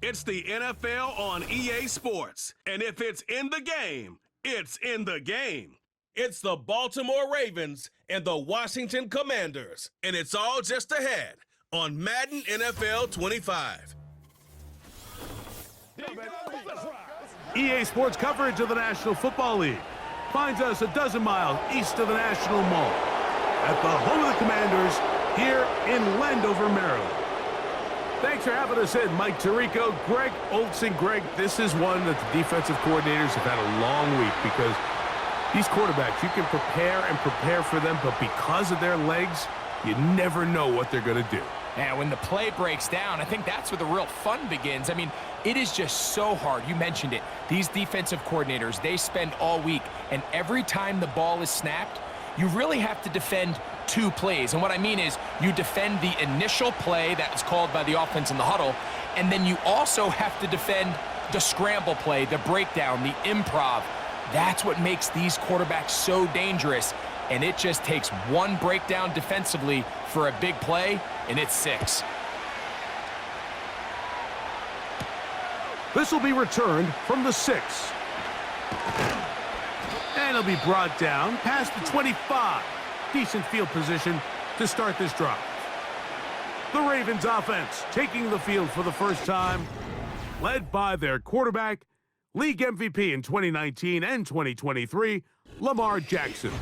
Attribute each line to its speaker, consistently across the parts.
Speaker 1: It's the NFL on EA Sports. And if it's in the game, it's in the game. It's the Baltimore Ravens and the Washington Commanders. And it's all just ahead on Madden NFL 25.
Speaker 2: EA Sports coverage of the National Football League finds us a dozen miles east of the National Mall at the home of the Commanders here in Landover, Maryland. Thanks for having us in, Mike Tirico, Greg Olson. Greg, this is one that the defensive coordinators have had a long week because these quarterbacks, you can prepare for them, but because of their legs, you never know what they're going to do.
Speaker 3: And when the play breaks down, I think that's where the real fun begins. I mean, it is just so hard. You mentioned it. These defensive coordinators, they spend all week, and every time the ball is snapped, you really have to defend two plays. And what I mean is you defend the initial play that was called by the offense in the huddle, and then you also have to defend the scramble play, the breakdown, the improv. That's what makes these quarterbacks so dangerous. And it just takes one breakdown defensively for a big play, and it's 6.
Speaker 2: This will be returned from the 6. And it'll be brought down past the 25. Decent field position to start this drive. The Ravens offense taking the field for the first time, led by their quarterback, league MVP in 2019 and 2023, Lamar Jackson.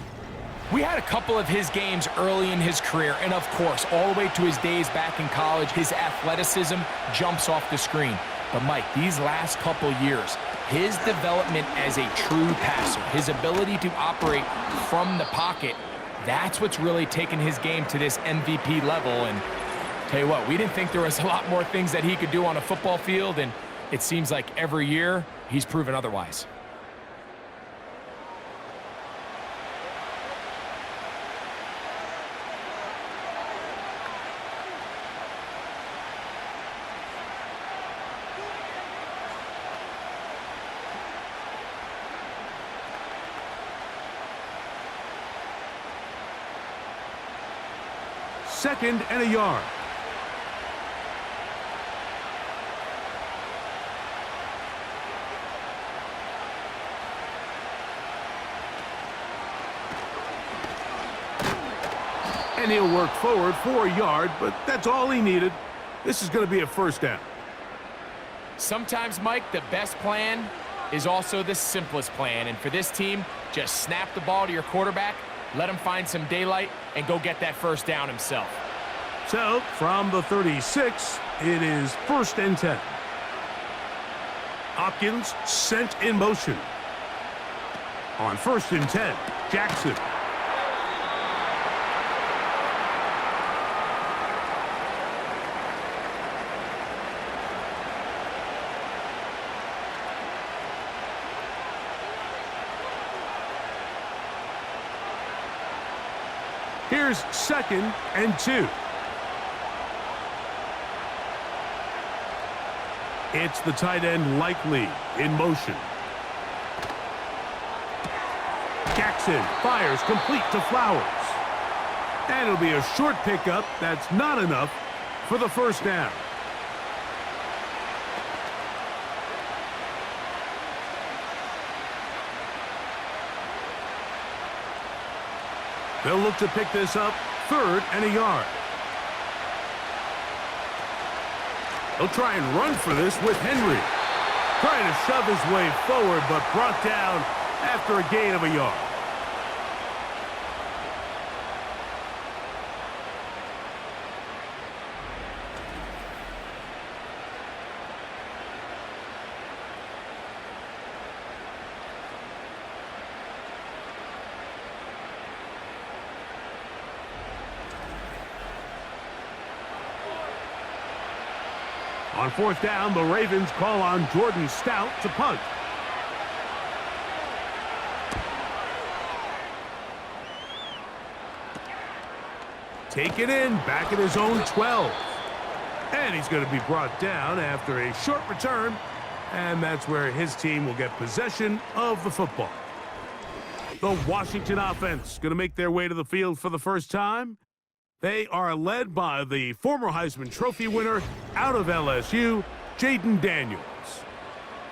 Speaker 3: We had a couple of his games early in his career, and of course, all the way to his days back in college, his athleticism jumps off the screen. But Mike, these last couple years, his development as a true passer, his ability to operate from the pocket, that's what's really taken his game to this MVP level. And tell you what, we didn't think there was a lot more things that he could do on a football field, and it seems like every year he's proven otherwise.
Speaker 2: Second and a yard. And he'll work forward for a yard, but that's all he needed. This is going to be a first down.
Speaker 3: Sometimes, Mike, the best plan is also the simplest plan. And for this team, just snap the ball to your quarterback, let him find some daylight, and go get that first down himself.
Speaker 2: So, from the 36, it is 1st and 10. Hopkins sent in motion. On 1st and 10, Jackson. Here's 2nd and 2. It's the tight end Likely in motion. Jackson fires complete to Flowers. And it'll be a short pickup. That's not enough for the first down. They'll look to pick this up 3rd and a yard. He'll try and run for this with Henry. Trying to shove his way forward, but brought down after a gain of a yard. On 4th down, the Ravens call on Jordan Stout to punt. Take it in, back at his own 12. And he's going to be brought down after a short return, and that's where his team will get possession of the football. The Washington offense going to make their way to the field for the first time. They are led by the former Heisman Trophy winner out of LSU, Jaden Daniels.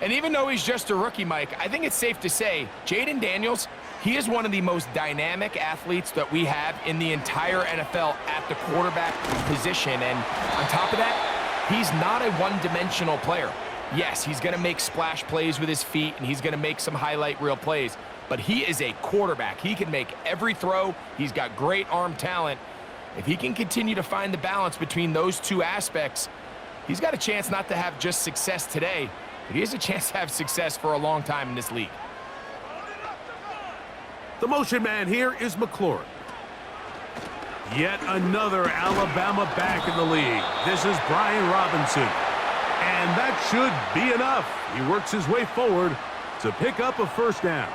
Speaker 3: And even though he's just a rookie, Mike, I think it's safe to say Jaden Daniels, he is one of the most dynamic athletes that we have in the entire NFL at the quarterback position. And on top of that, he's not a one-dimensional player. Yes, he's going to make splash plays with his feet, and he's going to make some highlight reel plays. But he is a quarterback. He can make every throw. He's got great arm talent. If he can continue to find the balance between those two aspects, he's got a chance not to have just success today, but he has a chance to have success for a long time in this league.
Speaker 2: The motion man here is McLaurin. Yet another Alabama back in the league. This is Brian Robinson. And that should be enough. He works his way forward to pick up a first down.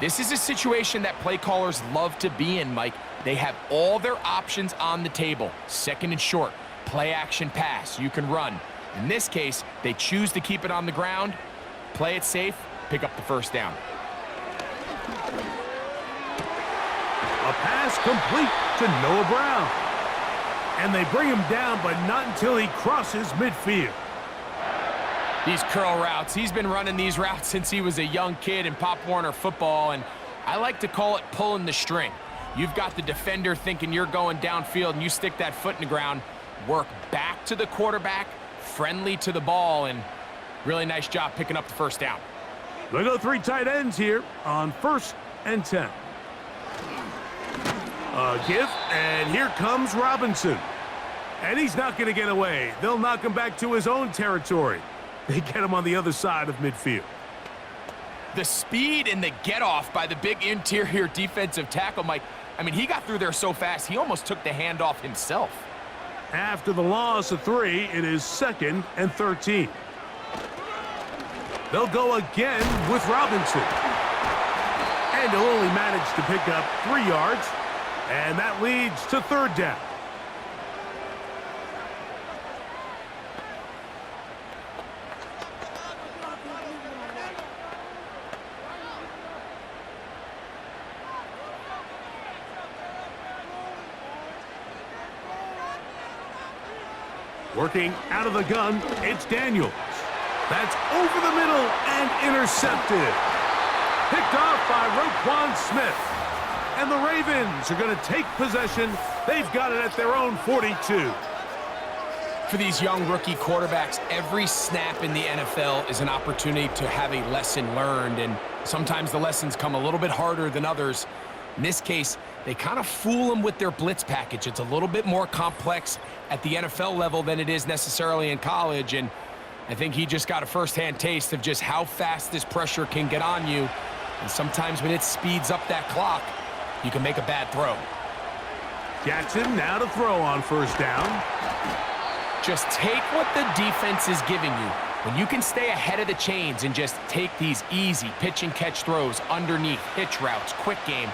Speaker 3: This is a situation that play callers love to be in, Mike. They have all their options on the table. Second and short, play action pass, you can run. In this case, they choose to keep it on the ground, play it safe, pick up the first down.
Speaker 2: A pass complete to Noah Brown. And they bring him down, but not until he crosses midfield.
Speaker 3: These curl routes, he's been running these routes since he was a young kid in Pop Warner football, and I like to call it pulling the string. You've got the defender thinking you're going downfield, and you stick that foot in the ground, work back to the quarterback, friendly to the ball, and really nice job picking up the first down.
Speaker 2: They go three tight ends here on 1st and 10. A give, and here comes Robinson. And he's not going to get away. They'll knock him back to his own territory. They get him on the other side of midfield.
Speaker 3: The speed and the get-off by the big interior defensive tackle, Mike, I mean, he got through there so fast, he almost took the handoff himself.
Speaker 2: After the loss of 3, it is 2nd and 13. They'll go again with Robinson. And he'll only manage to pick up 3 yards, and that leads to 3rd down. Working out of the gun, it's Daniels. That's over the middle and intercepted. Picked off by Roquan Smith. And the Ravens are going to take possession. They've got it at their own 42.
Speaker 3: For these young rookie quarterbacks, every snap in the NFL is an opportunity to have a lesson learned, and sometimes the lessons come a little bit harder than others. In this case, they kind of fool them with their blitz package. It's a little bit more complex at the NFL level than it is necessarily in college, and I think he just got a first-hand taste of just how fast this pressure can get on you, and sometimes when it speeds up that clock, you can make a bad throw.
Speaker 2: Jackson now to throw on 1st down.
Speaker 3: Just take what the defense is giving you. When you can stay ahead of the chains and just take these easy pitch-and-catch throws underneath, hitch routes, quick game,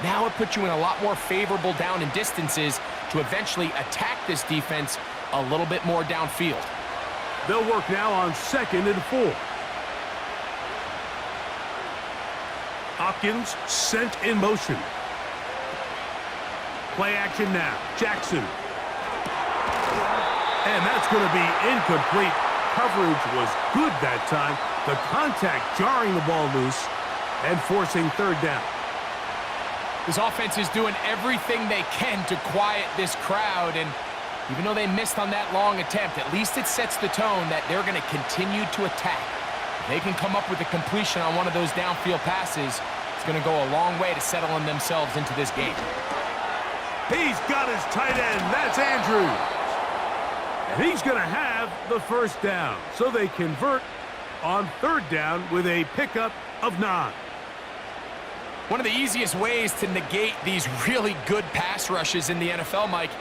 Speaker 3: now it puts you in a lot more favorable down and distances to eventually attack this defense a little bit more downfield.
Speaker 2: They'll work now on 2nd and 4. Hopkins sent in motion. Play action now. Jackson. And that's going to be incomplete. Coverage was good that time. The contact jarring the ball loose and forcing 3rd down.
Speaker 3: This offense is doing everything they can to quiet this crowd, and even though they missed on that long attempt, at least it sets the tone that they're going to continue to attack. If they can come up with a completion on one of those downfield passes, it's going to go a long way to settling themselves into this game.
Speaker 2: He's got his tight end. That's Andrews. And he's going to have the first down. So they convert on 3rd down with a pickup of 9.
Speaker 3: One of the easiest ways to negate these really good pass rushes in the NFL, Mike,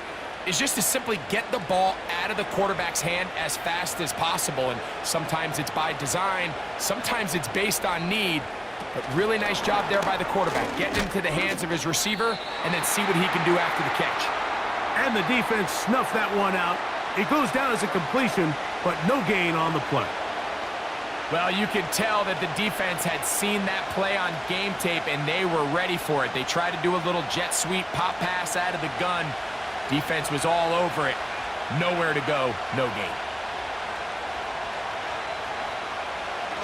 Speaker 3: is just to simply get the ball out of the quarterback's hand as fast as possible. And sometimes it's by design, sometimes it's based on need. But really nice job there by the quarterback, getting into the hands of his receiver and then see what he can do after the catch.
Speaker 2: And the defense snuffed that one out. It goes down as a completion, but no gain on the play.
Speaker 3: Well, you could tell that the defense had seen that play on game tape, and they were ready for it. They tried to do a little jet sweep pop pass out of the gun. Defense was all over it. Nowhere to go, no gain.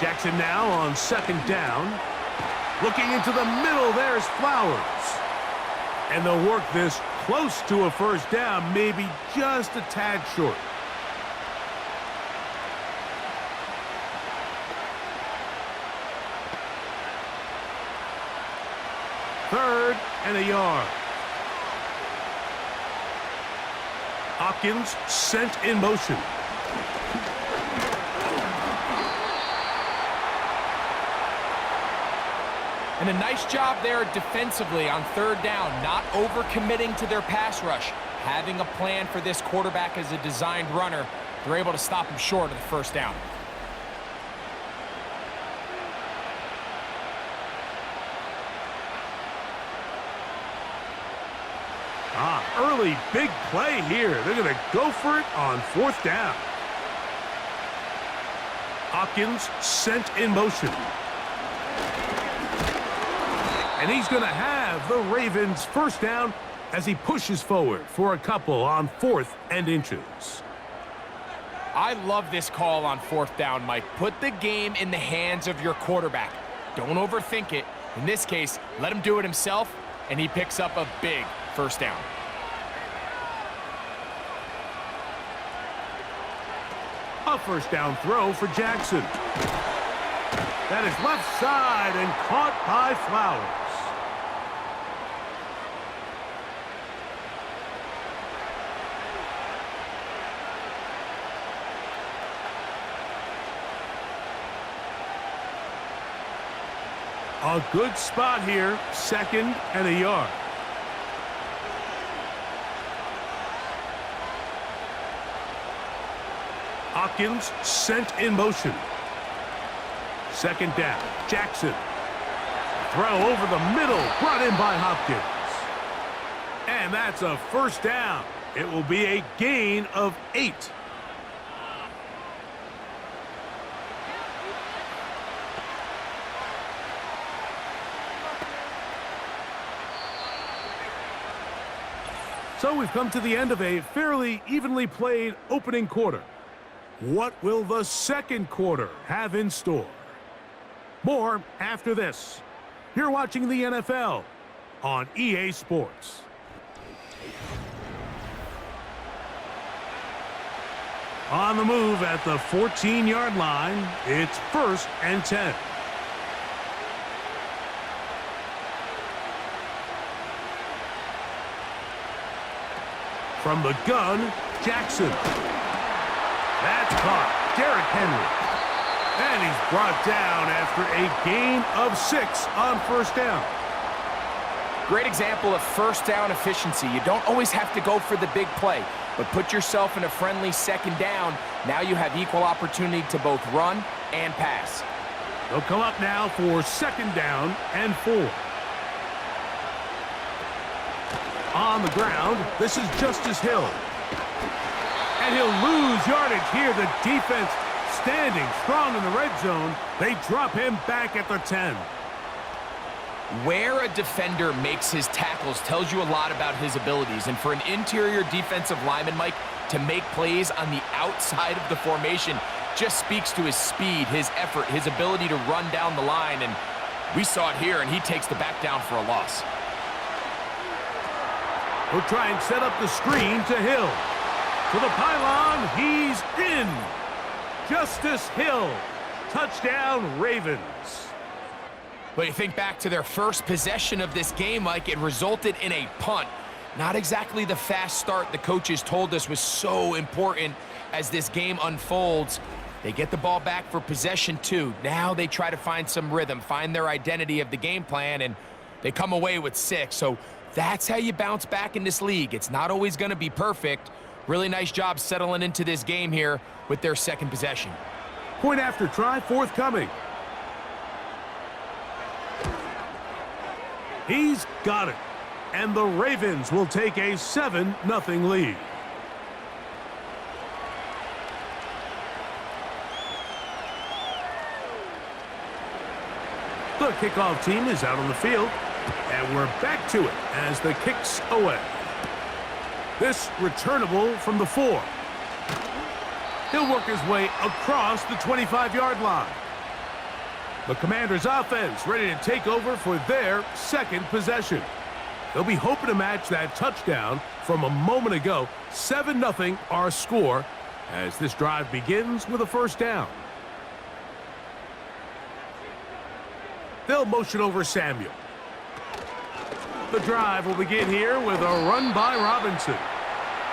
Speaker 2: Jackson now on second down. Looking into the middle, there's Flowers. And they'll work this close to a first down, maybe just a tad short. Third and a yard. Hopkins sent in motion.
Speaker 3: And a nice job there defensively on third down, not overcommitting to their pass rush. Having a plan for this quarterback as a designed runner, they're able to stop him short of the first down.
Speaker 2: Early big play here. They're going to go for it on fourth down. Hopkins sent in motion. And he's going to have the Ravens first down as he pushes forward for a couple on 4th and inches.
Speaker 3: I love this call on fourth down, Mike. Put the game in the hands of your quarterback. Don't overthink it. In this case, let him do it himself, and he picks up a big first down.
Speaker 2: A first down throw for Jackson. That is left side and caught by Flowers. A good spot here, second and a yard. Hopkins sent in motion. Second down, Jackson. Throw over the middle, brought in by Hopkins. And that's a first down. It will be a gain of 8. So we've come to the end of a fairly evenly played opening quarter. What will the second quarter have in store? More after this. You're watching the NFL on EA Sports. On the move at the 14-yard line, it's 1st and 10. From the gun, Jackson. That's caught. Derrick Henry. And he's brought down after a gain of 6 on first down.
Speaker 3: Great example of first down efficiency. You don't always have to go for the big play, but put yourself in a friendly second down. Now you have equal opportunity to both run and pass.
Speaker 2: They'll come up now for second down and 4. On the ground, this is Justice Hill. And he'll lose yardage here. The defense standing strong in the red zone. They drop him back at the 10.
Speaker 3: Where a defender makes his tackles tells you a lot about his abilities. And for an interior defensive lineman, Mike, to make plays on the outside of the formation just speaks to his speed, his effort, his ability to run down the line. And we saw it here, and he takes the back down for a loss.
Speaker 2: We'll try and set up the screen to Hill. To the pylon, he's in. Justice Hill. Touchdown, Ravens.
Speaker 3: But you think back to their first possession of this game, Mike, it resulted in a punt. Not exactly the fast start the coaches told us was so important as this game unfolds. They get the ball back for possession 2. Now they try to find some rhythm, find their identity of the game plan, and they come away with 6. So that's how you bounce back in this league. It's not always going to be perfect. Really nice job settling into this game here with their second possession.
Speaker 2: Point after try forthcoming. He's got it. And the Ravens will take a 7-0 lead. The kickoff team is out on the field. And we're back to it as the kick's away. This returnable from the 4. He'll work his way across the 25-yard line. The Commanders' offense ready to take over for their second possession. They'll be hoping to match that touchdown from a moment ago. 7-0 our score as this drive begins with a first down. They'll motion over Samuel. The drive will begin here with a run by Robinson.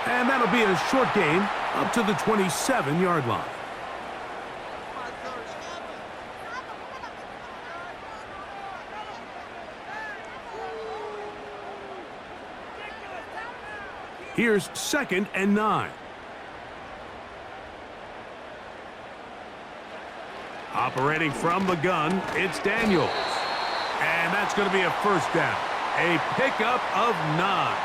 Speaker 2: And that'll be a short gain up to the 27-yard line. Here's 2nd and 9. Operating from the gun, it's Daniels. And that's going to be a first down. A pickup of 9.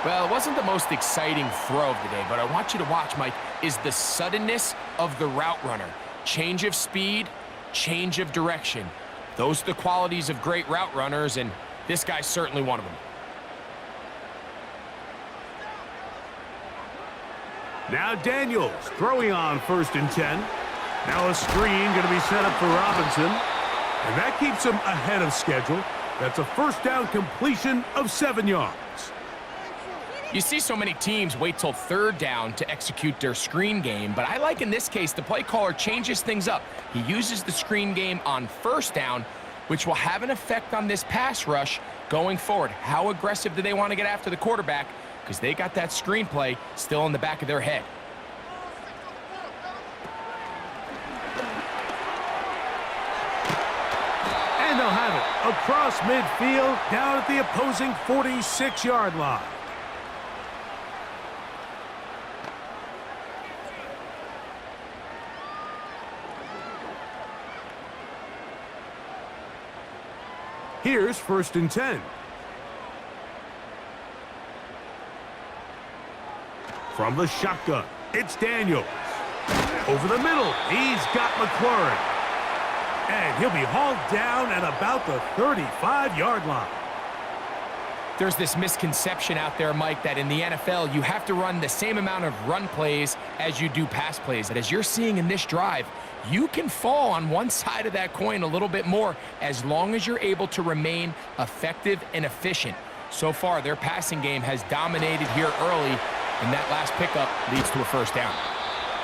Speaker 3: Well, it wasn't the most exciting throw of the day, but I want you to watch, Mike, is the suddenness of the route runner. Change of speed, change of direction. Those are the qualities of great route runners, and this guy's certainly one of them.
Speaker 2: Now Daniels throwing on 1st and 10. Now a screen going to be set up for Robinson. And that keeps him ahead of schedule. That's a first down completion of 7 yards.
Speaker 3: You see so many teams wait till 3rd down to execute their screen game, but I like in this case the play caller changes things up. He uses the screen game on 1st down, which will have an effect on this pass rush going forward. How aggressive do they want to get after the quarterback? Because they got that screenplay still in the back of their head.
Speaker 2: And they'll have it across midfield down at the opposing 46-yard line. Here's 1st and 10. From the shotgun, it's Daniels. Over the middle, he's got McLaurin. And he'll be hauled down at about the 35-yard line.
Speaker 3: There's this misconception out there, Mike, that in the NFL, you have to run the same amount of run plays as you do pass plays. And as you're seeing in this drive, you can fall on one side of that coin a little bit more as long as you're able to remain effective and efficient. So far, their passing game has dominated here early, and that last pickup leads to a first down.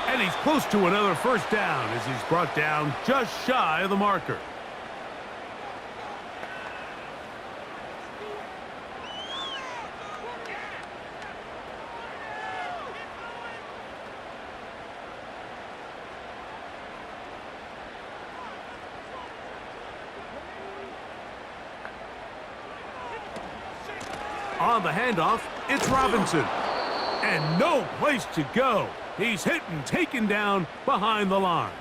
Speaker 2: And he's close to another first down as he's brought down just shy of the marker. On the handoff, it's Robinson. And no place to go. He's hit and taken down behind the line.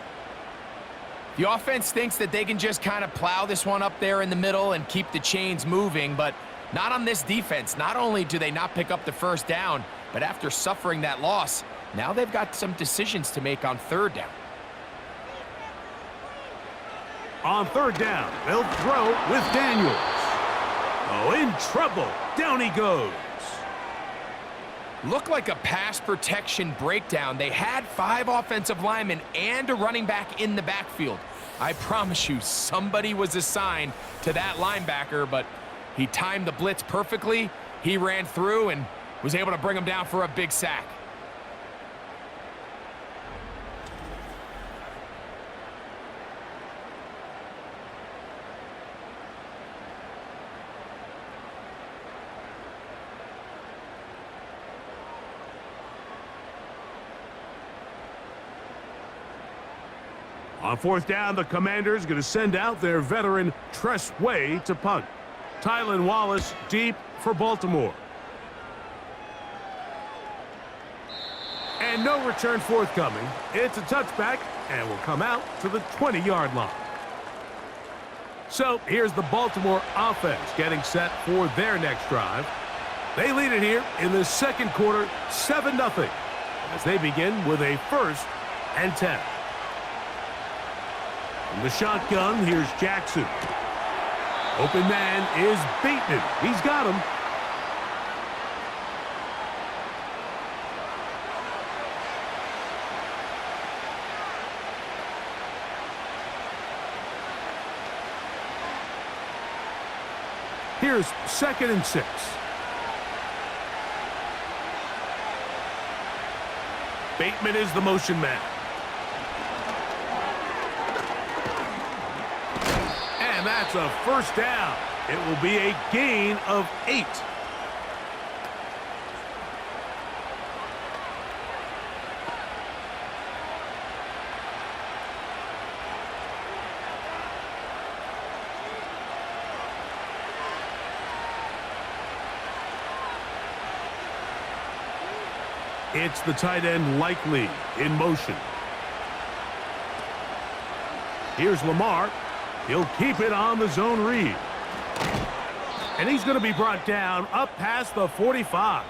Speaker 3: The offense thinks that they can just kind of plow this one up there in the middle and keep the chains moving, but not on this defense. Not only do they not pick up the first down, but after suffering that loss, now they've got some decisions to make on 3rd down.
Speaker 2: On 3rd down, they'll throw with Daniels. Oh, in trouble. Down he goes.
Speaker 3: Looked like a pass protection breakdown. They had 5 offensive linemen and a running back in the backfield. I promise you, somebody was assigned to that linebacker, but he timed the blitz perfectly. He ran through and was able to bring him down for a big sack.
Speaker 2: On 4th down, the Commanders going to send out their veteran Tress Way to punt. Tylan Wallace deep for Baltimore. And no return forthcoming. It's a touchback and will come out to the 20-yard line. So here's the Baltimore offense getting set for their next drive. They lead it here in the 2nd quarter, 7-0, as they begin with a 1st and 10. From the shotgun, here's Jackson. Open man is Bateman. He's got him. Here's 2nd and 6. Bateman is the motion man. And that's a first down. It will be a gain of 8. It's the tight end Likely in motion. Here's Lamar. He'll keep it on the zone read. And he's going to be brought down up past the 45.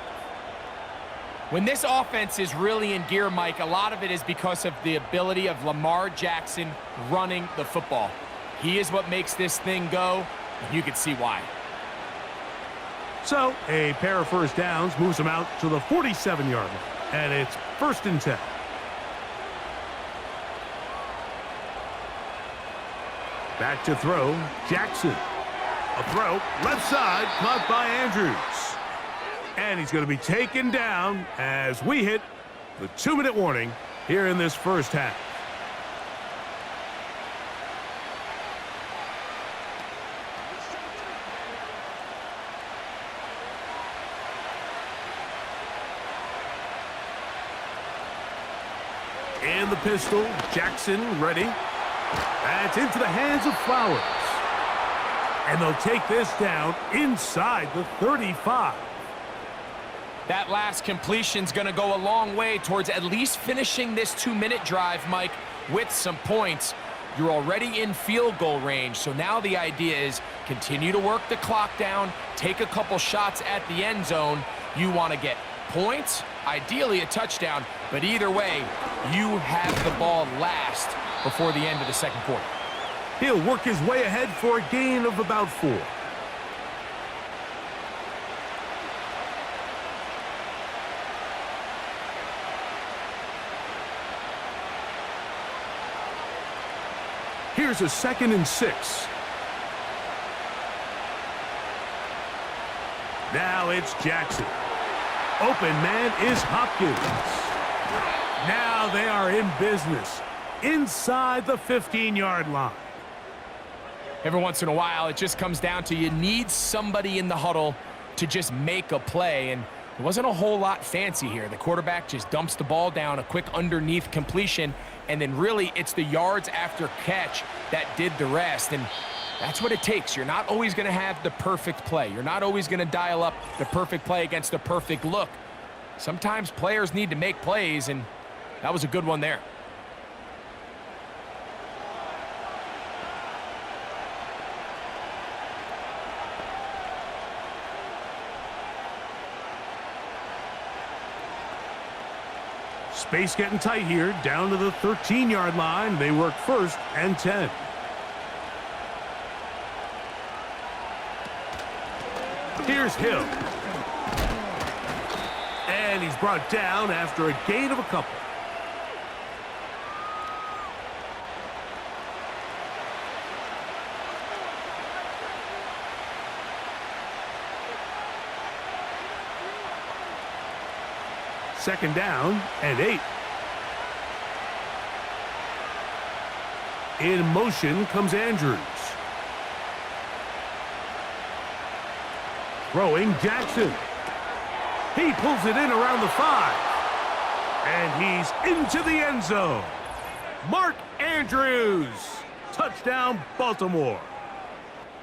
Speaker 3: When this offense is really in gear, Mike, a lot of it is because of the ability of Lamar Jackson running the football. He is what makes this thing go, and you can see why.
Speaker 2: So, a pair of first downs moves him out to the 47-yard line. And it's 1st and 10. Back to throw, Jackson. A throw, left side, caught by Andrews. And he's going to be taken down as we hit the 2-minute warning here in this first half. In the pistol, Jackson ready. That's into the hands of Flowers. And they'll take this down inside the 35.
Speaker 3: That last completion's going to go a long way towards at least finishing this 2-minute drive, Mike, with some points. You're already in field goal range, so now the idea is continue to work the clock down, take a couple shots at the end zone. You want to get points, ideally a touchdown, but either way, you have the ball last before the end of the second quarter.
Speaker 2: He'll work his way ahead for a gain of about 4. Here's a 2nd and 6. Now it's Jackson. Open man is Hopkins. Now they are in business inside the 15-yard line.
Speaker 3: Every once in a while, it just comes down to you need somebody in the huddle to just make a play, and it wasn't a whole lot fancy here. The quarterback just dumps the ball down, a quick underneath completion, and then really it's the yards after catch that did the rest, and that's what it takes. You're not always going to have the perfect play. You're not always going to dial up the perfect play against the perfect look. Sometimes players need to make plays, and that was a good one there.
Speaker 2: Space getting tight here, down to the 13-yard line. They work 1st and 10. Here's Hill. And he's brought down after a gain of a couple. Second down and 8. In motion comes Andrews. Throwing Jackson. He pulls it in around the 5. And he's into the end zone. Mark Andrews. Touchdown, Baltimore.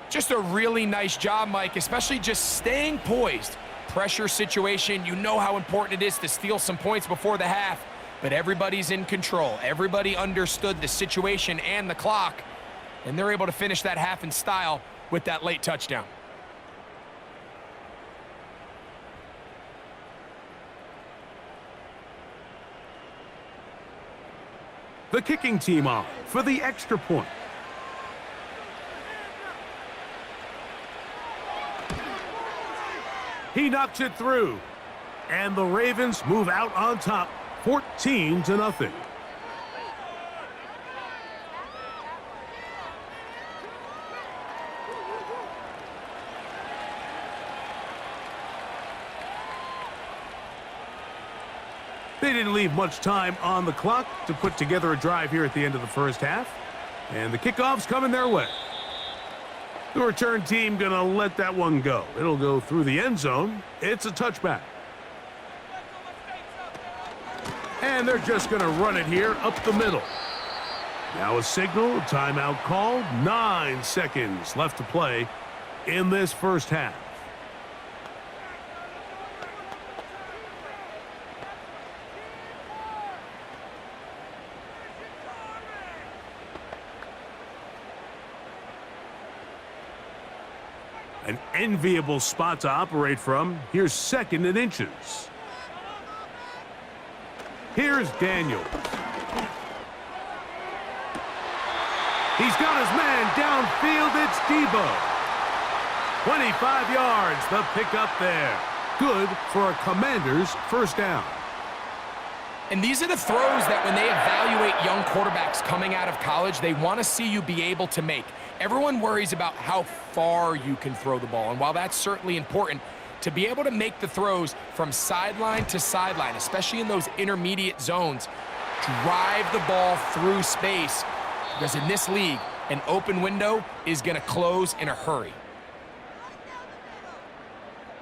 Speaker 3: Just a really nice job, Mike, especially just staying poised. Pressure situation, you know how important it is to steal some points before the half, but everybody's in control. Everybody understood the situation and the clock, and they're able to finish that half in style with that late touchdown.
Speaker 2: The kicking team off for the extra point. He knocks it through, and the Ravens move out on top, 14-0. They didn't leave much time on the clock to put together a drive here at the end of the first half. And the kickoff's coming their way. The return team going to let that one go. It'll go through the end zone. It's a touchback. And they're just going to run it here up the middle. Now a signal, timeout called. 9 seconds left to play in this first half. An enviable spot to operate from. Here's 2nd and inches. Here's Daniels. He's got his man downfield. It's Debo. 25 yards, the pickup there. Good for a Commanders first down.
Speaker 3: And these are the throws that when they evaluate young quarterbacks coming out of college, they want to see you be able to make. Everyone worries about how far you can throw the ball. And while that's certainly important, to be able to make the throws from sideline to sideline, especially in those intermediate zones, drive the ball through space. Because in this league, an open window is going to close in a hurry.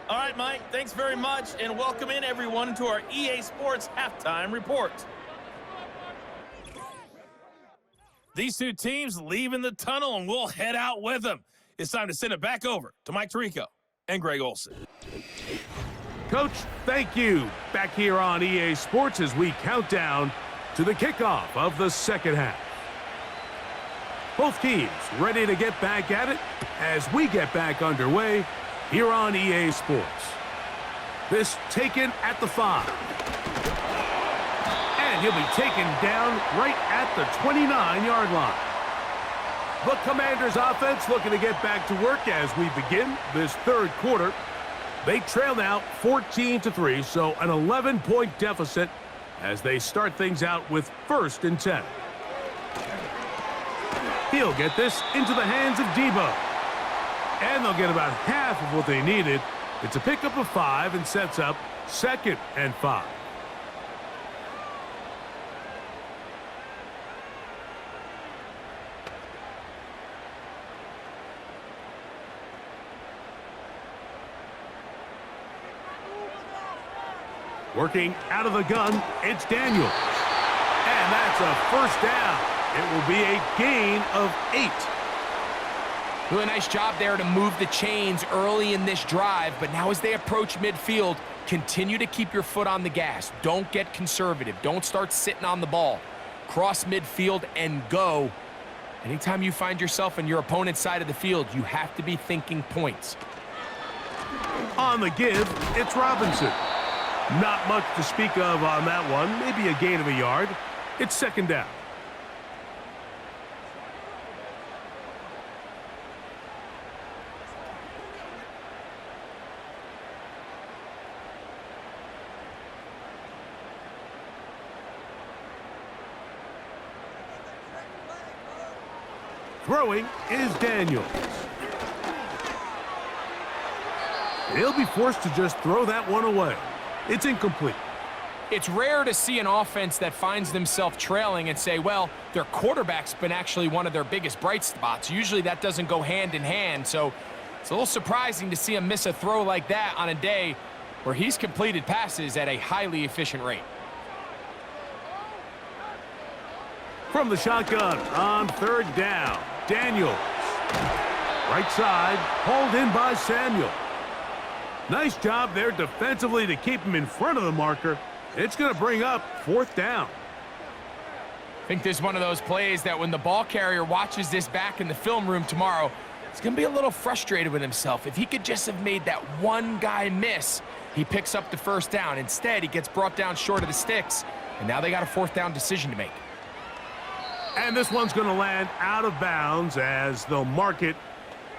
Speaker 4: All right, Mike, thanks very much, and welcome in everyone to our EA Sports Halftime Report. These two teams leaving the tunnel, and we'll head out with them. It's time to send it back over to Mike Tirico and Greg Olson.
Speaker 2: Coach, thank you. Back here on EA Sports as we count down to the kickoff of the second half. Both teams ready to get back at it as we get back underway here on EA Sports. This taken at the 5. And he'll be taken down right at the 29-yard line. The Commanders offense looking to get back to work as we begin this third quarter. They trail now 14-3, so an 11-point deficit as they start things out with 1st and 10. He'll get this into the hands of Debo. And they'll get about half of what they needed. It's a pickup of 5 and sets up 2nd and 5. Working out of the gun, it's Daniels. And that's a first down. It will be a gain of 8.
Speaker 3: Really nice job there to move the chains early in this drive, but now as they approach midfield, continue to keep your foot on the gas. Don't get conservative. Don't start sitting on the ball. Cross midfield and go. Anytime you find yourself on your opponent's side of the field, you have to be thinking points.
Speaker 2: On the give, it's Robinson. Not much to speak of on that one. Maybe a gain of a yard. It's 2nd down. Throwing is Daniels. He'll be forced to just throw that one away. It's incomplete.
Speaker 3: It's rare to see an offense that finds themselves trailing and say, well, their quarterback's been actually one of their biggest bright spots. Usually that doesn't go hand in hand, so it's a little surprising to see him miss a throw like that on a day where he's completed passes at a highly efficient rate.
Speaker 2: From the shotgun on 3rd down, Daniels. Right side, hauled in by Samuel. Nice job there defensively to keep him in front of the marker. It's going to bring up 4th down.
Speaker 3: I think this is one of those plays that when the ball carrier watches this back in the film room tomorrow, he's going to be a little frustrated with himself. If he could just have made that one guy miss, he picks up the 1st down. Instead, he gets brought down short of the sticks, and now they got a 4th down decision to make.
Speaker 2: And this one's going to land out of bounds as they'll mark it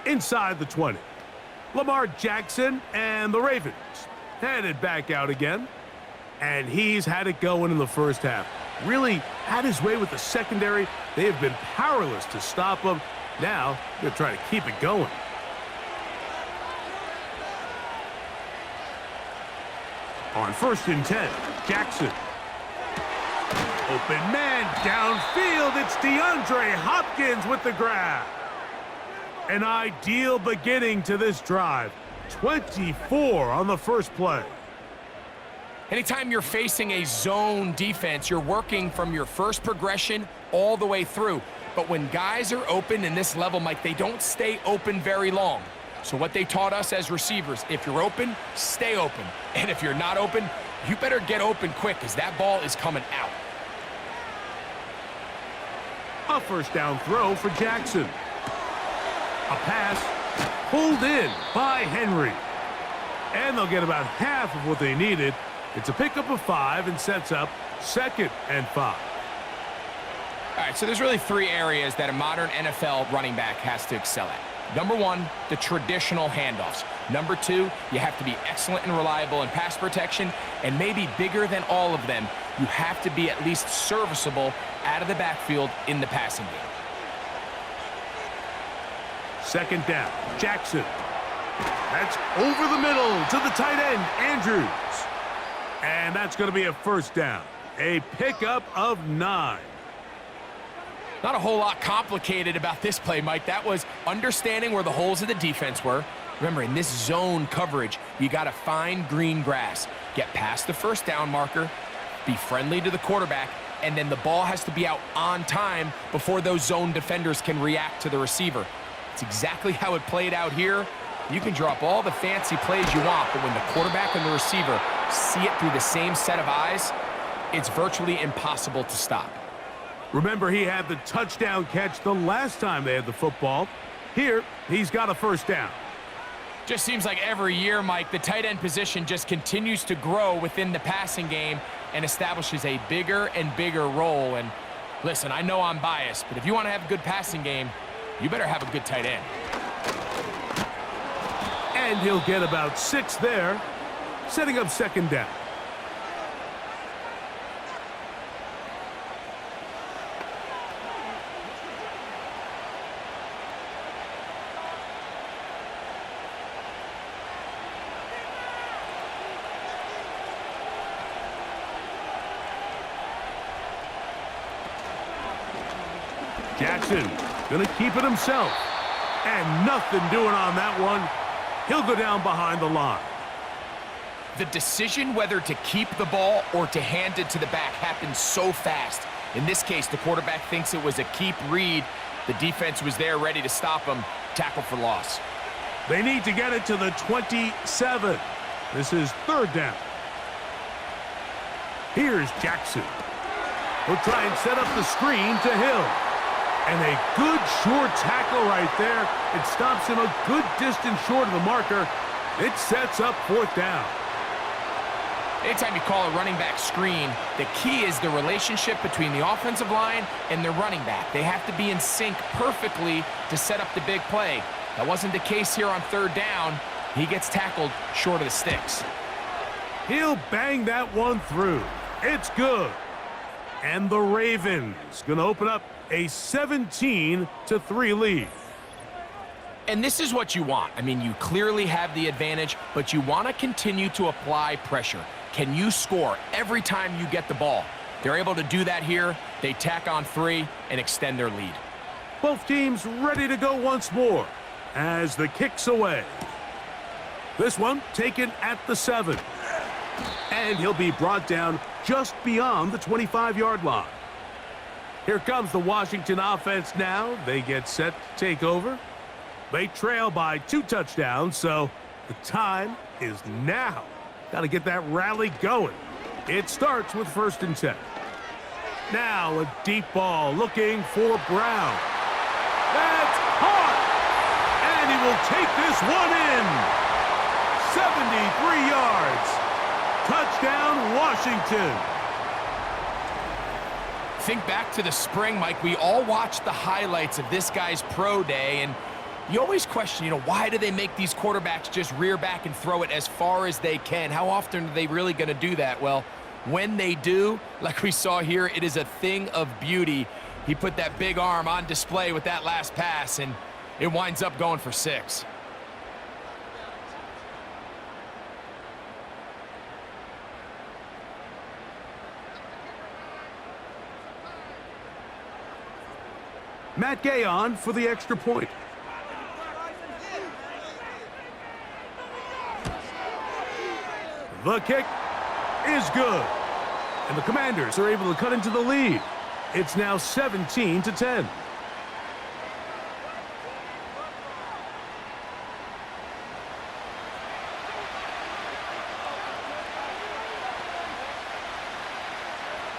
Speaker 2: inside the 20. Lamar Jackson and the Ravens headed back out again. And he's had it going in the first half. Really had his way with the secondary. They have been powerless to stop him. Now they're trying to keep it going. On 1st and 10, Jackson. Open man downfield. It's DeAndre Hopkins with the grab. An ideal beginning to this drive. 24 on the first play.
Speaker 3: Anytime you're facing a zone defense, you're working from your first progression all the way through. But when guys are open in this level, Mike, they don't stay open very long. So what they taught us as receivers, if you're open, stay open. And if you're not open, you better get open quick because that ball is coming out.
Speaker 2: A first down throw for Jackson. A pass pulled in by Henry. And they'll get about half of what they needed. It's a pickup of 5 and sets up 2nd and 5.
Speaker 3: All right, so there's really 3 areas that a modern NFL running back has to excel at. Number 1, the traditional handoffs. Number 2, you have to be excellent and reliable in pass protection. And maybe bigger than all of them, you have to be at least serviceable out of the backfield in the passing game.
Speaker 2: 2nd down, Jackson. That's over the middle to the tight end, Andrews. And that's going to be a first down. A pickup of 9.
Speaker 3: Not a whole lot complicated about this play, Mike. That was understanding where the holes of the defense were. Remember, in this zone coverage, you got to find green grass. Get past the first down marker, be friendly to the quarterback, and then the ball has to be out on time before those zone defenders can react to the receiver. It's exactly how it played out here. You can drop all the fancy plays you want, but when the quarterback and the receiver see it through the same set of eyes, it's virtually impossible to stop.
Speaker 2: Remember, he had the touchdown catch the last time they had the football. Here, he's got a first down.
Speaker 3: Just seems like every year, Mike, the tight end position just continues to grow within the passing game and establishes a bigger and bigger role. And listen, I know I'm biased, but if you want to have a good passing game, you better have a good tight end.
Speaker 2: And he'll get about 6 there, setting up 2nd down. Jackson gonna keep it himself. And nothing doing on that one. He'll go down behind the line.
Speaker 3: The decision whether to keep the ball or to hand it to the back happens so fast. In this case, the quarterback thinks it was a keep read. The defense was there ready to stop him. Tackle for loss.
Speaker 2: They need to get it to the 27. This is 3rd down. Here's Jackson. He'll try and set up the screen to Hill. And a good short tackle right there. It stops him a good distance short of the marker. It sets up 4th down.
Speaker 3: Anytime you call a running back screen, the key is the relationship between the offensive line and the running back. They have to be in sync perfectly to set up the big play. That wasn't the case here on 3rd down. He gets tackled short of the sticks.
Speaker 2: He'll bang that one through. It's good. And the Ravens gonna open up a 17-3 lead.
Speaker 3: And this is what you want. I mean, you clearly have the advantage, but you want to continue to apply pressure. Can you score every time you get the ball? They're able to do that here. They tack on 3 and extend their lead.
Speaker 2: Both teams ready to go once more as the kick's away. This one taken at the 7. And he'll be brought down just beyond the 25-yard line. Here comes the Washington offense now. They get set to take over. They trail by 2 touchdowns, so the time is now. Got to get that rally going. It starts with 1st and 10. Now a deep ball looking for Brown. That's caught! And he will take this one in. 73 yards. Touchdown, Washington.
Speaker 3: Think back to the spring, Mike. We all watched the highlights of this guy's pro day, and you always question, why do they make these quarterbacks just rear back and throw it as far as they can? How often are they really going to do that? Well, when they do, like we saw here, it is a thing of beauty. He put that big arm on display with that last pass, and it winds up going for 6.
Speaker 2: Matt Gay on for the extra point. The kick is good. And the Commanders are able to cut into the lead. It's now 17-10.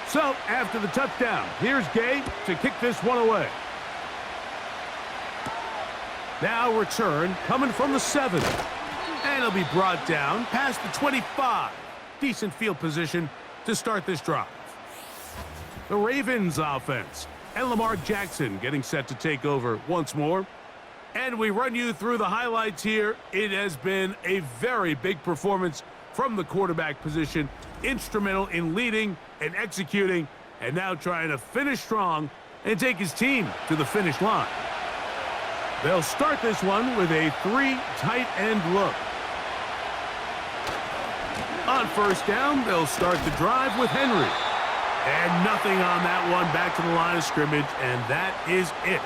Speaker 2: So, after the touchdown, here's Gay to kick this one away. Now return coming from the 7. And it'll be brought down past the 25. Decent field position to start this drive. The Ravens offense and Lamar Jackson getting set to take over once more. And we run you through the highlights here. It has been a very big performance from the quarterback position. Instrumental in leading and executing, and now trying to finish strong and take his team to the finish line. They'll start this one with a 3 tight end look. On first down, they'll start the drive with Henry. And nothing on that one, back to the line of scrimmage, and that is it.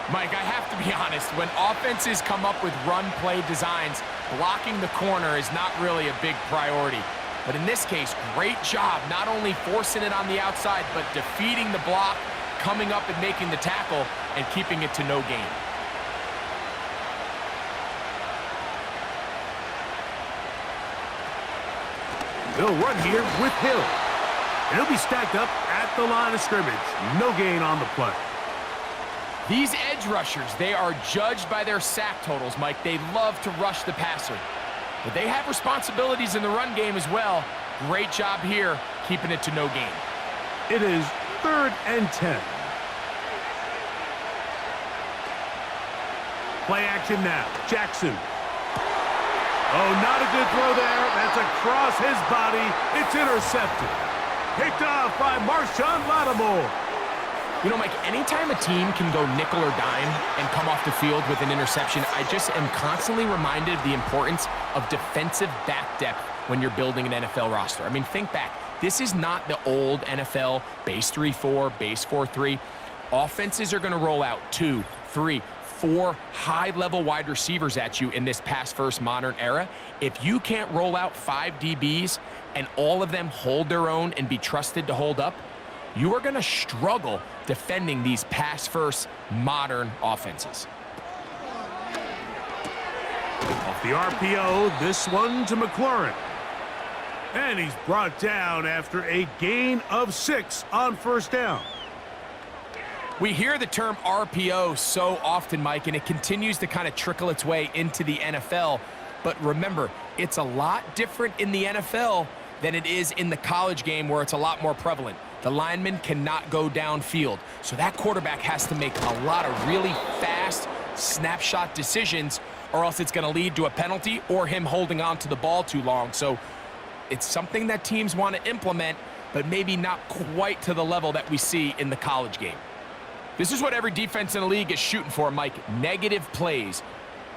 Speaker 3: Mike, I have to be honest, when offenses come up with run-play designs, blocking the corner is not really a big priority. But in this case, great job not only forcing it on the outside, but defeating the block, coming up and making the tackle, and keeping it to no gain.
Speaker 2: They'll run here with Hill. And he'll be stacked up at the line of scrimmage. No gain on the play.
Speaker 3: These edge rushers, they are judged by their sack totals, Mike. They love to rush the passer. But they have responsibilities in the run game as well. Great job here, keeping it to no gain.
Speaker 2: It is 3rd and 10. Play action now. Jackson. Oh, not a good throw there. That's across his body. It's intercepted. Picked off by Marshawn Lattimore.
Speaker 3: You know, Mike, anytime a team can go nickel or dime and come off the field with an interception, I just am constantly reminded of the importance of defensive back depth when you're building an NFL roster. I mean, think back. This is not the old NFL base 3-4, base 4-3. Offenses are going to roll out 2, 3, 4 high-level wide receivers at you in this pass-first modern era. If you can't roll out 5 DBs and all of them hold their own and be trusted to hold up, you are going to struggle defending these pass-first modern offenses.
Speaker 2: Off the RPO, this one to McLaurin. And he's brought down after a gain of 6 on first down.
Speaker 3: We hear the term RPO so often, Mike, and it continues to kind of trickle its way into the NFL. But remember, it's a lot different in the NFL than it is in the college game where it's a lot more prevalent. The lineman cannot go downfield, so that quarterback has to make a lot of really fast snapshot decisions, or else it's going to lead to a penalty or him holding on to the ball too long. So it's something that teams want to implement, but maybe not quite to the level that we see in the college game. This is what every defense in the league is shooting for, Mike. Negative plays.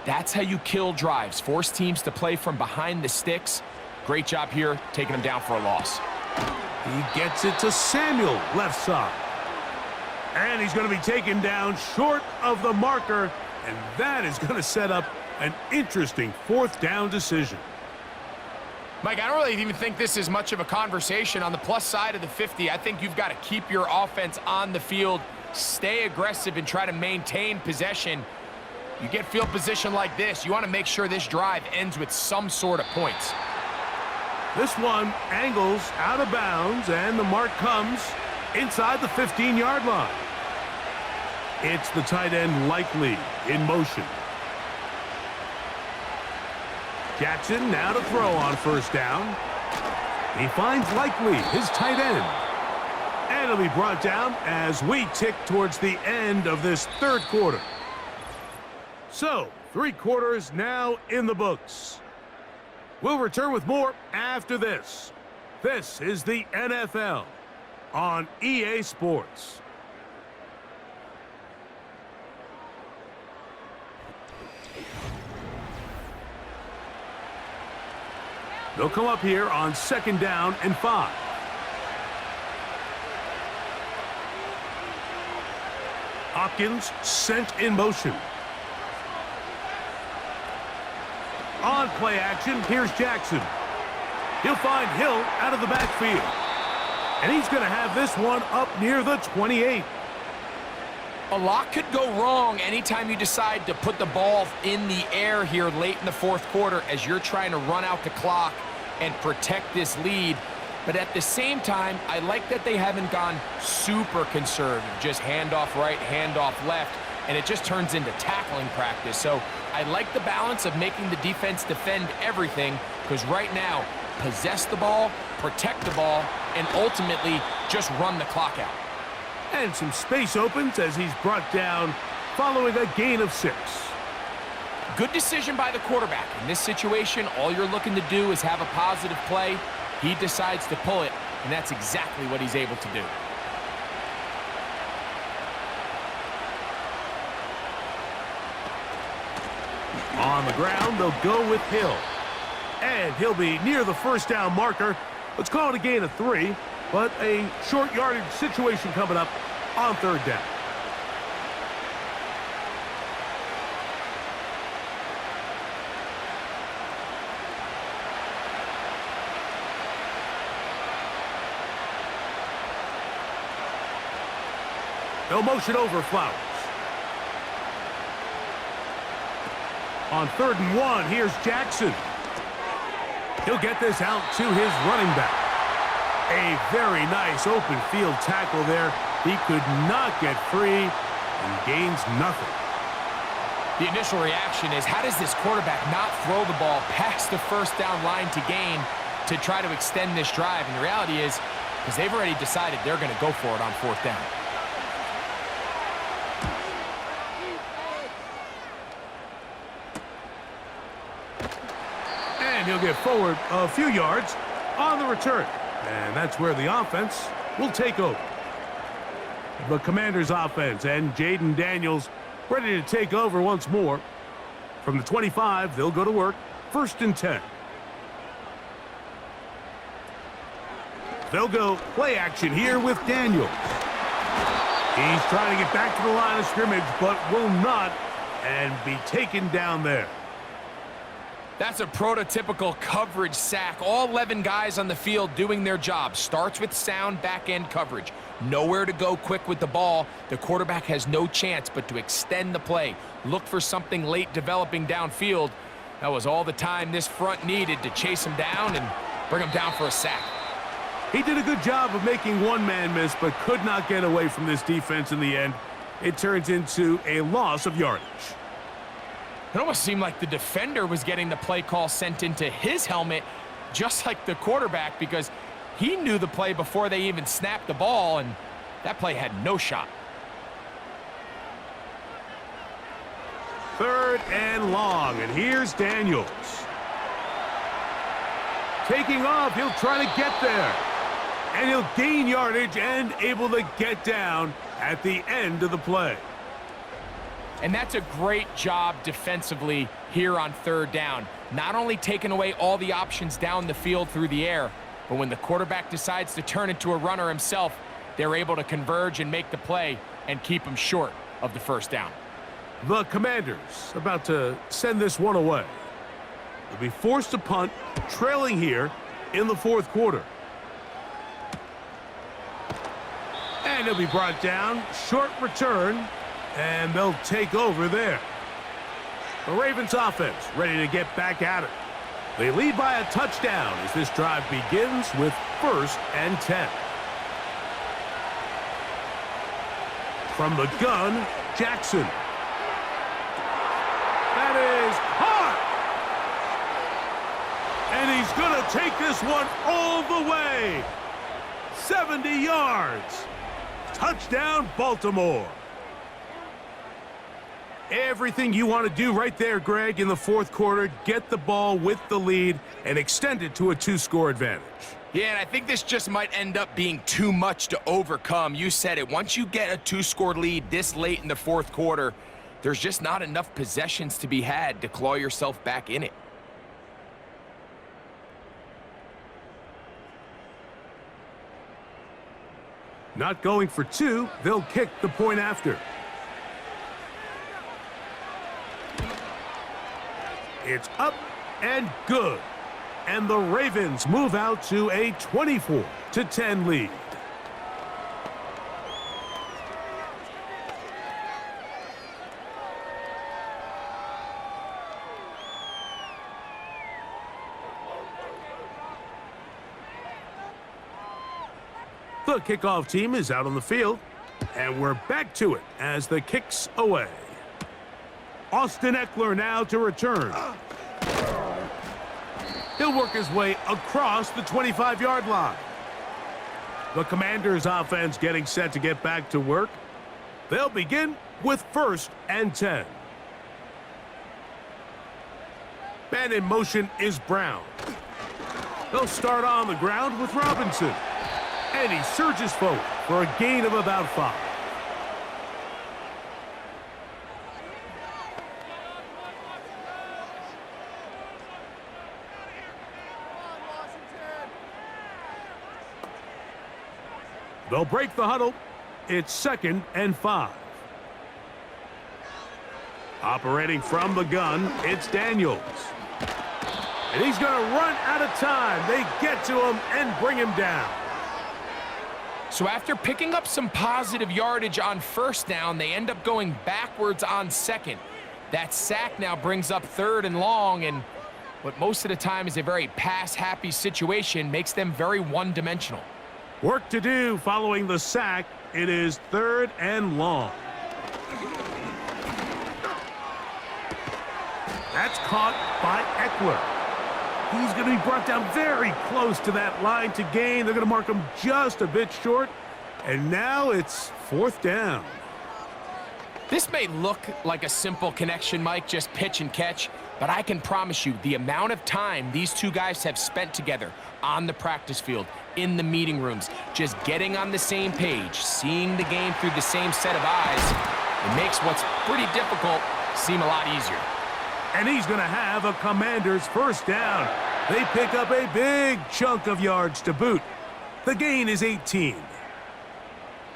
Speaker 3: That's how you kill drives. Force teams to play from behind the sticks. Great job here, taking them down for a loss.
Speaker 2: He gets it to Samuel, left side. And he's going to be taken down short of the marker, and that is going to set up an interesting 4th down decision.
Speaker 3: Mike, I don't really even think this is much of a conversation. On the plus side of the 50, I think you've got to keep your offense on the field, stay aggressive, and try to maintain possession. You get field position like this, you want to make sure this drive ends with some sort of points.
Speaker 2: This one angles out of bounds, and the mark comes inside the 15-yard line. It's the tight end Likely in motion. Jackson now to throw on first down. He finds Likely, his tight end. And it'll be brought down as we tick towards the end of this 3rd quarter. So, 3 quarters now in the books. We'll return with more after this. This is the NFL on EA Sports. They'll come up here on 2nd down and 5. Watkins sent in motion. On play action, here's Jackson. He'll find Hill out of the backfield. And he's going to have this one up near the 28.
Speaker 3: A lot could go wrong anytime you decide to put the ball in the air here late in the fourth quarter as you're trying to run out the clock and protect this lead. But at the same time, I like that they haven't gone super conservative, just handoff right, handoff left, and it just turns into tackling practice. So I like the balance of making the defense defend everything, because right now, possess the ball, protect the ball, and ultimately just run the clock out.
Speaker 2: And some space opens as he's brought down following a gain of 6.
Speaker 3: Good decision by the quarterback. In this situation, all you're looking to do is have a positive play. He decides to pull it, and that's exactly what he's able to do.
Speaker 2: On the ground, they'll go with Hill. And he'll be near the first down marker. Let's call it a gain of 3, but a short yardage situation coming up on third down. No motion over Flowers. On 3rd and 1, here's Jackson. He'll get this out to his running back. A very nice open field tackle there. He could not get free and gains nothing.
Speaker 3: The initial reaction is, how does this quarterback not throw the ball past the first down line to gain to try to extend this drive? And the reality is, because they've already decided they're going to go for it on 4th down.
Speaker 2: And he'll get forward a few yards on the return. And that's where the offense will take over. The Commanders' offense and Jaden Daniels ready to take over once more. From the 25, they'll go to work. 1st and 10. They'll go play action here with Daniels. He's trying to get back to the line of scrimmage, but will not, and be taken down there.
Speaker 3: That's a prototypical coverage sack. All 11 guys on the field doing their job. Starts with sound back-end coverage. Nowhere to go quick with the ball. The quarterback has no chance but to extend the play. Look for something late developing downfield. That was all the time this front needed to chase him down and bring him down for a sack.
Speaker 2: He did a good job of making one man miss, but could not get away from this defense in the end. It turns into a loss of yardage.
Speaker 3: It almost seemed like the defender was getting the play call sent into his helmet, just like the quarterback, because he knew the play before they even snapped the ball, and that play had no shot.
Speaker 2: 3rd and long, and here's Daniels. Taking off, he'll try to get there. And he'll gain yardage and able to get down at the end of the play.
Speaker 3: And that's a great job defensively here on 3rd down. Not only taking away all the options down the field through the air, but when the quarterback decides to turn into a runner himself, they're able to converge and make the play and keep him short of the 1st down.
Speaker 2: The Commanders about to send this one away. They'll be forced to punt, trailing here in the 4th quarter. And he'll be brought down, short return, and they'll take over there. The Ravens offense ready to get back at it. They lead by a touchdown as this drive begins with 1st and 10. From the gun, Jackson. That is hard. And he's going to take this one all the way. 70 yards. Touchdown, Baltimore. Everything you want to do right there, Greg, in the 4th quarter. Get the ball with the lead and extend it to a 2-score advantage.
Speaker 3: Yeah, and I think this just might end up being too much to overcome. You said it. Once you get a 2-score lead this late in the 4th quarter, there's just not enough possessions to be had to claw yourself back in it.
Speaker 2: Not going for 2, they'll kick the point after. It's up and good. And the Ravens move out to a 24-10 lead. The kickoff team is out on the field, and we're back to it as the kick's away. Austin Eckler now to return. He'll work his way across the 25-yard line. The Commanders' offense getting set to get back to work. They'll begin with 1st and 10. Man in motion is Brown. They'll start on the ground with Robinson. And he surges forward for a gain of about 5. They'll break the huddle. It's 2nd and 5. Operating from the gun, it's Daniels. And he's going to run out of time. They get to him and bring him down.
Speaker 3: So after picking up some positive yardage on 1st down, they end up going backwards on 2nd. That sack now brings up 3rd and long, and what most of the time is a very pass-happy situation makes them very one-dimensional.
Speaker 2: Work to do following the sack. It is 3rd and long. That's caught by Eckler. He's going to be brought down very close to that line to gain. They're going to mark him just a bit short. And now it's 4th down.
Speaker 3: This may look like a simple connection, Mike, just pitch and catch, but I can promise you the amount of time these two guys have spent together on the practice field, in the meeting rooms, just getting on the same page, seeing the game through the same set of eyes, it makes what's pretty difficult seem a lot easier.
Speaker 2: And he's going to have a Commanders 1st down. They pick up a big chunk of yards to boot. The gain is 18.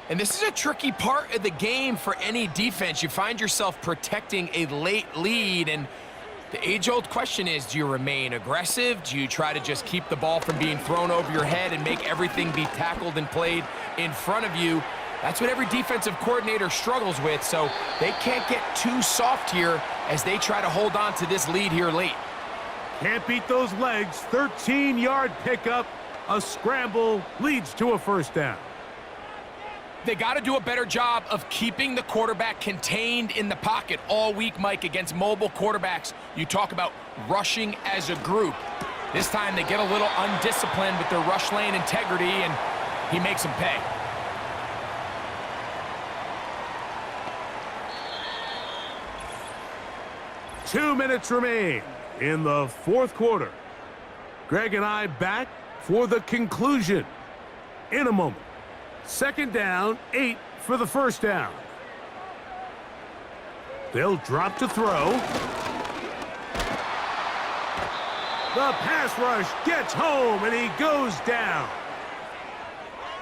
Speaker 3: And this is a tricky part of the game for any defense. You find yourself protecting a late lead, and the age-old question is, do you remain aggressive? Do you try to just keep the ball from being thrown over your head and make everything be tackled and played in front of you? That's what every defensive coordinator struggles with, so they can't get too soft here as they try to hold on to this lead here late.
Speaker 2: Can't beat those legs. 13-yard pickup. A scramble leads to a 1st down.
Speaker 3: They got to do a better job of keeping the quarterback contained in the pocket all week, Mike, against mobile quarterbacks. You talk about rushing as a group. This time they get a little undisciplined with their rush lane integrity, and he makes them pay.
Speaker 2: Two minutes remain in the 4th quarter. Greg and I back for the conclusion in a moment. 2nd down, 8 for the 1st down. They'll drop to throw. The pass rush gets home, and he goes down.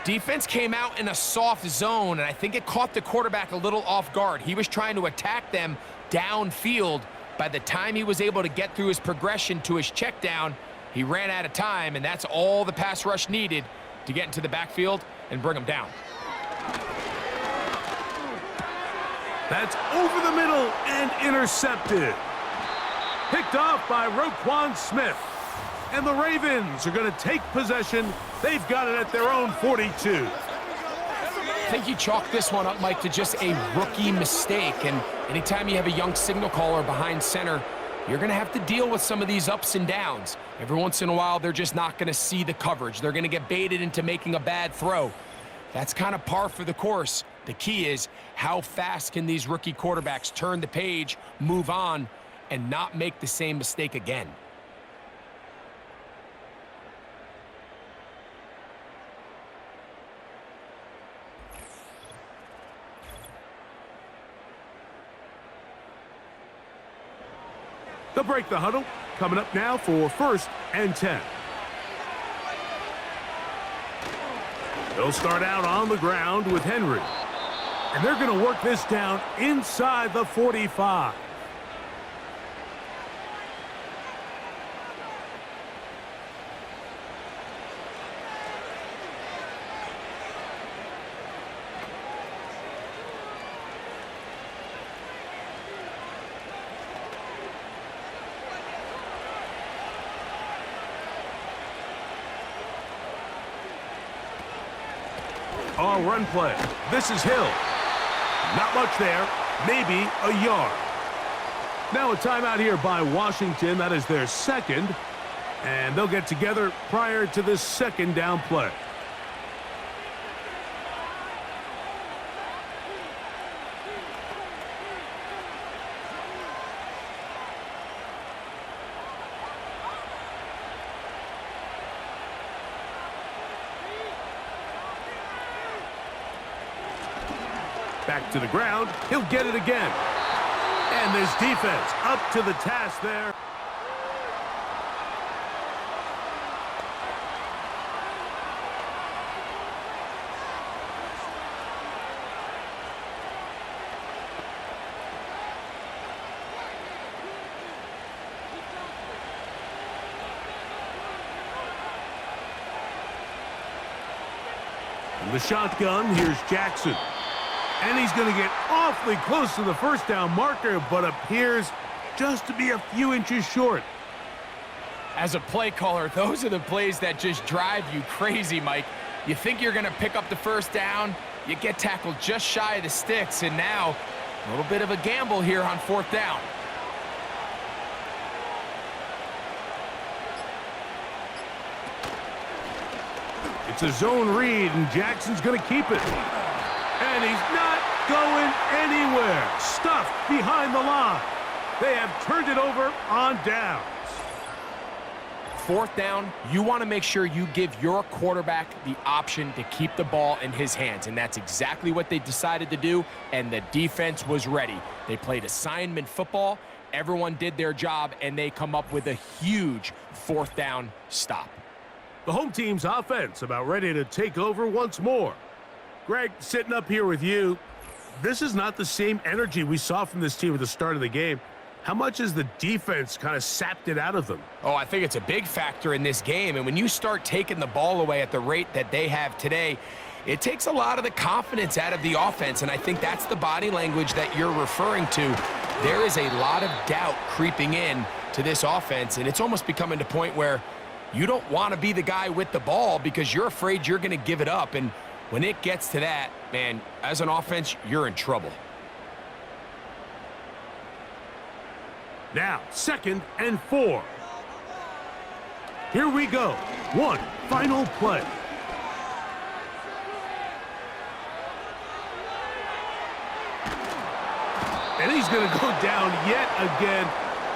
Speaker 3: Defense came out in a soft zone, and I think it caught the quarterback a little off guard. He was trying to attack them downfield. By the time he was able to get through his progression to his check down, he ran out of time, and that's all the pass rush needed to get into the backfield and bring him down.
Speaker 2: That's over the middle and intercepted. Picked off by Roquan Smith. And the Ravens are going to take possession. They've got it at their own 42.
Speaker 3: I think you chalk this one up, Mike, to just a rookie mistake. And anytime you have a young signal caller behind center, you're going to have to deal with some of these ups and downs. Every once in a while, they're just not going to see the coverage. They're going to get baited into making a bad throw. That's kind of par for the course. The key is, how fast can these rookie quarterbacks turn the page, move on, and not make the same mistake again?
Speaker 2: They'll break the huddle. Coming up now for 1st and 10. They'll start out on the ground with Henry. And they're going to work this down inside the 45. Our run play. This is Hill. Not much there. Maybe a yard. Now a timeout here by Washington. That is their second. And they'll get together prior to this second down play. Back to the ground. He'll get it again. And this defense up to the task there. From the shotgun, here's Jackson. And he's going to get awfully close to the first down marker, but appears just to be a few inches short.
Speaker 3: As a play caller, those are the plays that just drive you crazy, Mike. You think you're going to pick up the first down, you get tackled just shy of the sticks, and now a little bit of a gamble here on fourth down.
Speaker 2: It's a zone read, and Jackson's going to keep it. And he's not going anywhere. Stuffed behind the line. They have turned it over on downs.
Speaker 3: Fourth down, you want to make sure you give your quarterback the option to keep the ball in his hands, and that's exactly what they decided to do, and the defense was ready. They played assignment football, everyone did their job, and they come up with a huge fourth down stop.
Speaker 2: The home team's offense about ready to take over once more. Greg, sitting up here with you, this is not the same energy we saw from this team at the start of the game. How much has the defense kind of sapped it out of them?
Speaker 3: Oh, I think it's a big factor in this game. And when you start taking the ball away at the rate that they have today, it takes a lot of the confidence out of the offense. And I think that's the body language that you're referring to. There is a lot of doubt creeping in to this offense. And it's almost becoming to the point where you don't want to be the guy with the ball because you're afraid you're going to give it up. And when it gets to that, man, as an offense, you're in trouble.
Speaker 2: Now, 2nd and 4. Here we go. One final play. And he's going to go down yet again.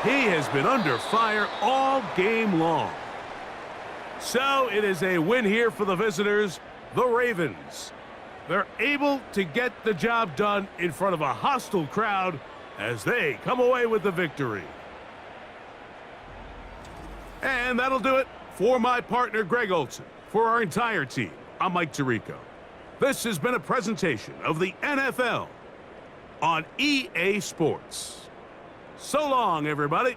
Speaker 2: He has been under fire all game long. So it is a win here for the visitors, the Ravens. They're able to get the job done in front of a hostile crowd as they come away with the victory. And that'll do it for my partner, Greg Olson. For our entire team, I'm Mike Tirico. This has been a presentation of the NFL on EA Sports. So long, everybody.